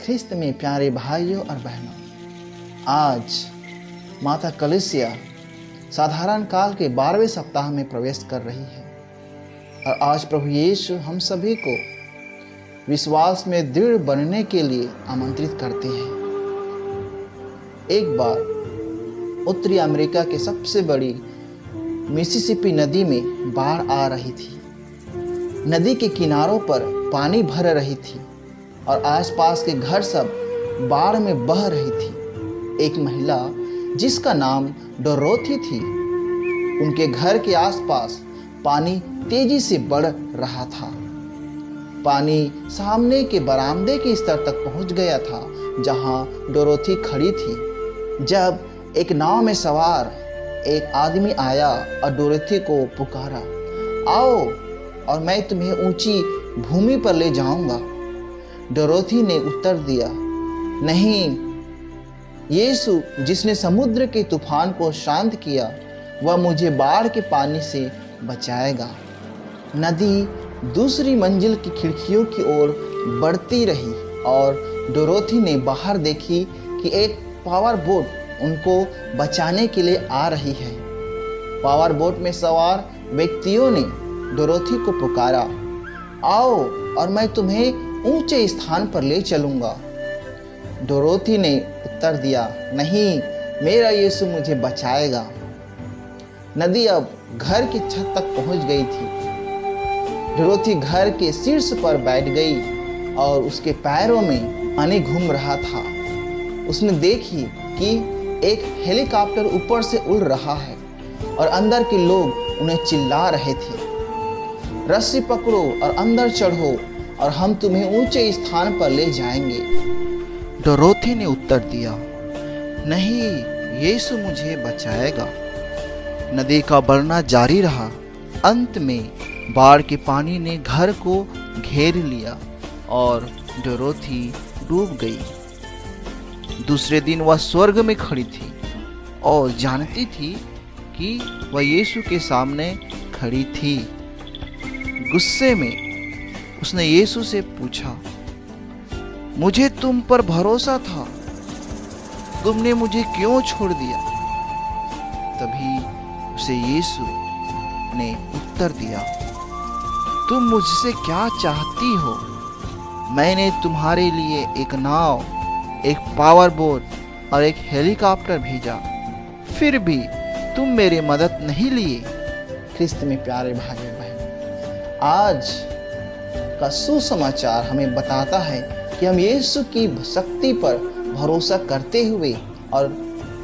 ख्रिस्त में प्यारे भाइयों और बहनों, आज माता कलीसिया साधारण काल के 12वें सप्ताह में प्रवेश कर रही है और आज प्रभु यीशु हम सभी को विश्वास में दृढ़ बनने के लिए आमंत्रित करते हैं। एक बार उत्तरी अमेरिका के सबसे बड़ी मिसिसिपी नदी में बाढ़ आ रही थी। नदी के किनारों पर पानी भर रही थी और आसपास के घर सब बाढ़ में बह रही थी। एक महिला जिसका नाम डोरोथी थी, उनके घर के आसपास पानी तेजी से बढ़ रहा था। पानी सामने के बरामदे के स्तर तक पहुंच गया था जहां डोरोथी खड़ी थी। जब एक नाव में सवार एक आदमी आया और डोरोथी को पुकारा, आओ और मैं तुम्हें ऊंची भूमि पर ले जाऊंगा। डोरोथी ने उत्तर दिया, नहीं, यीशु जिसने समुद्र के तूफान को शांत किया वह मुझे बाढ़ के पानी से बचाएगा। नदी दूसरी मंजिल की खिड़कियों की ओर बढ़ती रही और डोरोथी ने बाहर देखी कि एक पावर बोट उनको बचाने के लिए आ रही है। पावर बोट में सवार व्यक्तियों ने डोरोथी को पुकारा, आओ और मैं तुम्हें ऊंचे स्थान पर ले चलूंगा। डोरोथी ने उत्तर दिया, नहीं, मेरा यीशु मुझे बचाएगा। नदी अब घर की छत तक पहुंच गई थी। डोरोथी घर के शीर्ष पर बैठ गई और उसके पैरों में पानी घूम रहा था। उसने देखी कि एक हेलीकॉप्टर ऊपर से उड़ रहा है और अंदर के लोग उन्हें चिल्ला रहे थे, रस्सी पकड़ो और अंदर चढ़ो और हम तुम्हें ऊंचे स्थान पर ले जाएंगे। डोरोथी ने उत्तर दिया, नहीं, यीशु मुझे बचाएगा। नदी का बढ़ना जारी रहा। अंत में बाढ़ के पानी ने घर को घेर लिया और डोरोथी डूब गई। दूसरे दिन वह स्वर्ग में खड़ी थी और जानती थी कि वह यीशु के सामने खड़ी थी। गुस्से में उसने यीशु से पूछा, मुझे तुम पर भरोसा था, तुमने मुझे क्यों छोड़ दिया? तभी उसे यीशु ने उत्तर दिया, तुम मुझसे क्या चाहती हो? मैंने तुम्हारे लिए एक नाव, एक पावर बोट और एक हेलीकॉप्टर भेजा, फिर भी तुम मेरी मदद नहीं लिए। ख्रिस्त में प्यारे भाई बहन, आज का सुसमाचार हमें बताता है कि हम यीशु की शक्ति पर भरोसा करते हुए और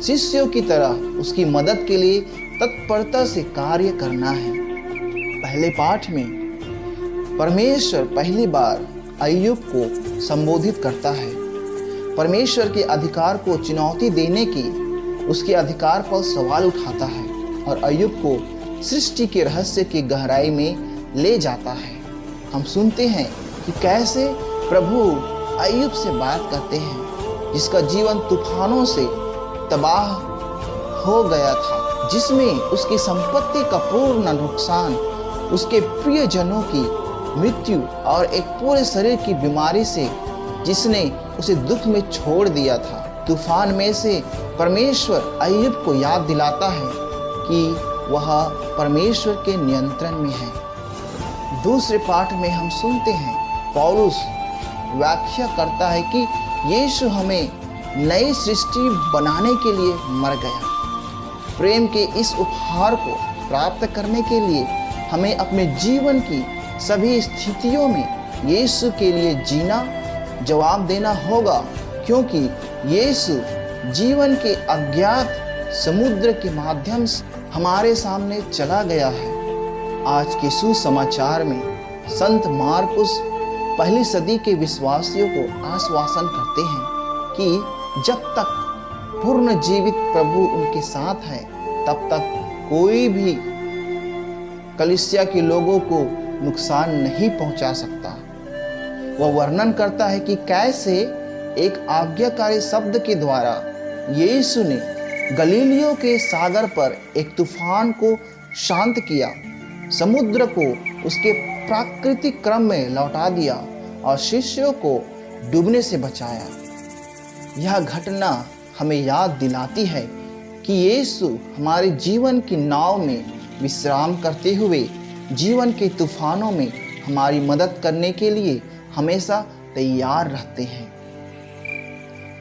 शिष्यों की तरह उसकी मदद के लिए तत्परता से कार्य करना है। पहले पाठ में परमेश्वर पहली बार अय्यूब को संबोधित करता है। परमेश्वर के अधिकार को चुनौती देने की उसके अधिकार पर सवाल उठाता है और अय्यूब को सृष्टि के रहस्य की गहराई में ले जाता है। हम सुनते हैं कि कैसे प्रभु अय्यूब से बात करते हैं, जिसका जीवन तूफानों से तबाह हो गया था, जिसमें उसकी संपत्ति का पूर्ण नुकसान, उसके प्रियजनों की मृत्यु और एक पूरे शरीर की बीमारी से जिसने उसे दुख में छोड़ दिया था। तूफान में से परमेश्वर अय्यूब को याद दिलाता है कि वह परमेश्वर के नियंत्रण में है। दूसरे पाठ में हम सुनते हैं पौलुस व्याख्या करता है कि यीशु हमें नई सृष्टि बनाने के लिए मर गया। प्रेम के इस उपहार को प्राप्त करने के लिए हमें अपने जीवन की सभी स्थितियों में यीशु के लिए जीना, जवाब देना होगा, क्योंकि यीशु जीवन के अज्ञात समुद्र के माध्यम से हमारे सामने चला गया है। आज के सुसमाचार में संत मार्कुस पहली सदी के विश्वासियों को आश्वासन करते हैं कि जब तक पूर्ण जीवित प्रभु उनके साथ है, तब तक कोई भी कलीसिया के लोगों को नुकसान नहीं पहुंचा सकता। वह वर्णन करता है कि कैसे एक आज्ञाकारी शब्द के द्वारा यीशु ने गलीलियों के सागर पर एक तूफान को शांत किया, समुद्र को उसके प्राकृतिक क्रम में लौटा दिया और शिष्यों को डूबने से बचाया। यह घटना हमें याद दिलाती है कि यीशु हमारे जीवन की नाव में विश्राम करते हुए जीवन के तूफानों में हमारी मदद करने के लिए हमेशा तैयार रहते हैं।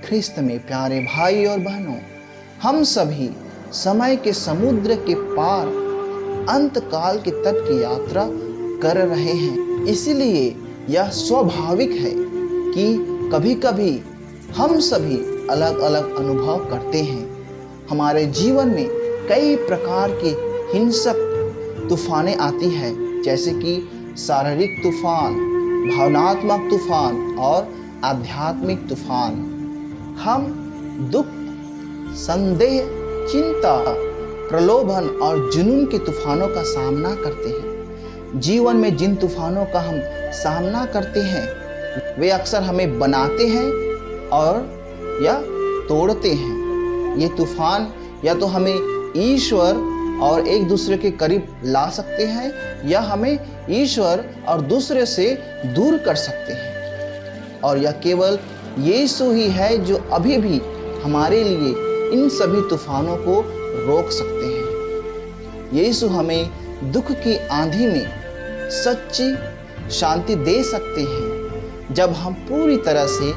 ख्रिस्त में प्यारे भाई और बहनों, हम सभी समय के समुद्र के पार अंतकाल के तट की यात्रा कर रहे हैं। इसीलिए यह स्वाभाविक है कि कभी कभी हम सभी अलग अलग अनुभव करते हैं। हमारे जीवन में कई प्रकार की हिंसक तूफानें आती है, जैसे कि शारीरिक तूफान, भावनात्मक तूफान और आध्यात्मिक तूफान। हम दुख, संदेह, चिंता, प्रलोभन और जुनून के तूफानों का सामना करते हैं। जीवन में जिन तूफानों का हम सामना करते हैं वे अक्सर हमें बनाते हैं और या तोड़ते हैं। ये तूफान या तो हमें ईश्वर और एक दूसरे के करीब ला सकते हैं या हमें ईश्वर और दूसरे से दूर कर सकते हैं। और यह केवल यीशु ही है जो अभी भी हमारे लिए इन सभी तूफानों को रोक सकते हैं। यीशु हमें दुख की आंधी में सच्ची शांति दे सकते हैं। जब हम पूरी तरह से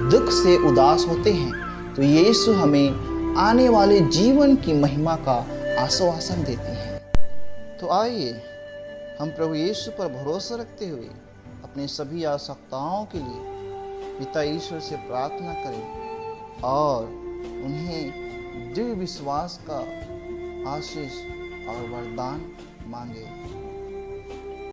दुख से उदास होते हैं तो यीशु हमें आने वाले जीवन की महिमा का आश्वासन देते हैं। तो आइए हम प्रभु यीशु पर भरोसा रखते हुए अपने सभी आवश्यकताओं के लिए पिता ईश्वर से प्रार्थना करें और उन्हें दृढ़ विश्वास का आशीष और वरदान मांगे।